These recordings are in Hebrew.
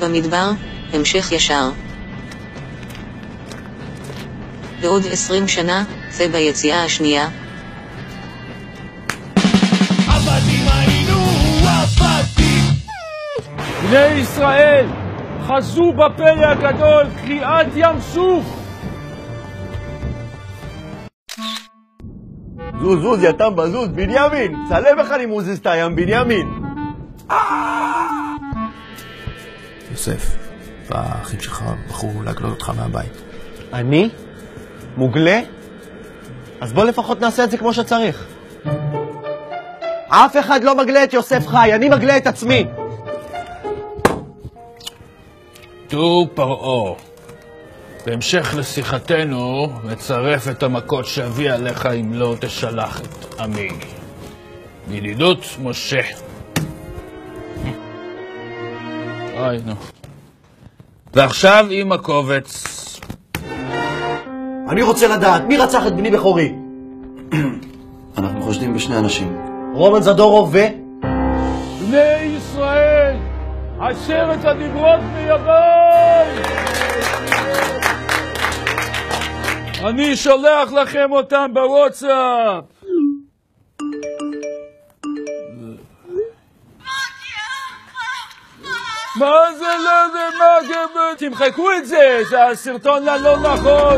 במדבר, המשך ישר. בעוד 20 שנה, זה ביציאה השנייה. עבדים היינו, עבדים! בני ישראל, חזו בפלא הגדול, קריעת ים סוף! זוז, יתם בזוז, בנימין! צלם איך אני מוזיז את הים, בנימין! יוסף, והאחים שלך בחרו להגלות אותך מהבית. אני? מוגלה? אז בוא לפחות נעשה את זה כמו שצריך. אף אחד לא מגלה את יוסף חי, אני מגלה את עצמי. תו פרעה, בהמשך לשיחתנו, מצרף את המכות שאביא עליך אם לא תשלח את עמי. בידידות משה. אוי, נו. ועכשיו עם הקובץ. אני רוצה לדעת, מי רצח את בני בכורי? אנחנו חושדים בשני אנשים. רומן זדורוב בני ישראל, 10 הדיברות מידי! אני שולח לכם אותם בוואטסאפ. מה זה לא זה מה גבר? תמחקו את זה, זה הסרטון הלא נכון.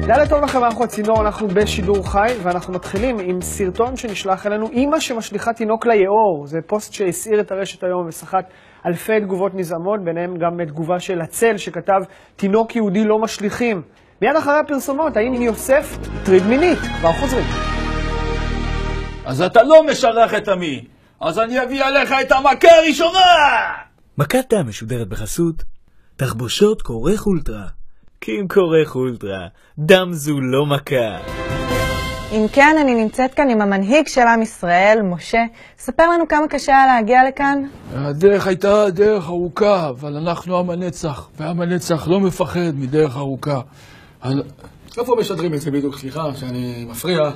לילה טוב לכם, אנחנו הצינור, אנחנו בשידור חי, ואנחנו מתחילים עם סרטון שנשלח אלינו, אמא שמשליחה תינוק ליאור. זה פוסט שהסעיר את הרשת היום וסחט אלפי תגובות נזעמות, ביניהם גם תגובה של הצל שכתב, תינוק יהודי לא משליכים. מיד אחרי הפרסומות, האם יוסף טריד מינית? כבר חוזרים. אז אתה לא משלח את עמי, אז אני אביא עליך את המכה הראשונה! מכת דם משודרת בחסות תחבושות כורך אולטרה. כי אם כורך אולטרה, דם זו לא מכה. אם כן, אני נמצאת כאן עם המנהיג של עם ישראל, משה. ספר לנו כמה קשה היה להגיע לכאן. הדרך הייתה דרך ארוכה, אבל אנחנו עם הנצח, ועם הנצח לא מפחד מדרך ארוכה. איפה משדרים את זה בדיוק? סליחה שאני מפריע.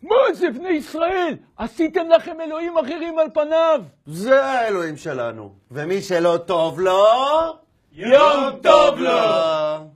מה זה בני ישראל? עשיתם לכם אלוהים אחרים על פניו. זה האלוהים שלנו. ומי שלא טוב לו, יום טוב לו.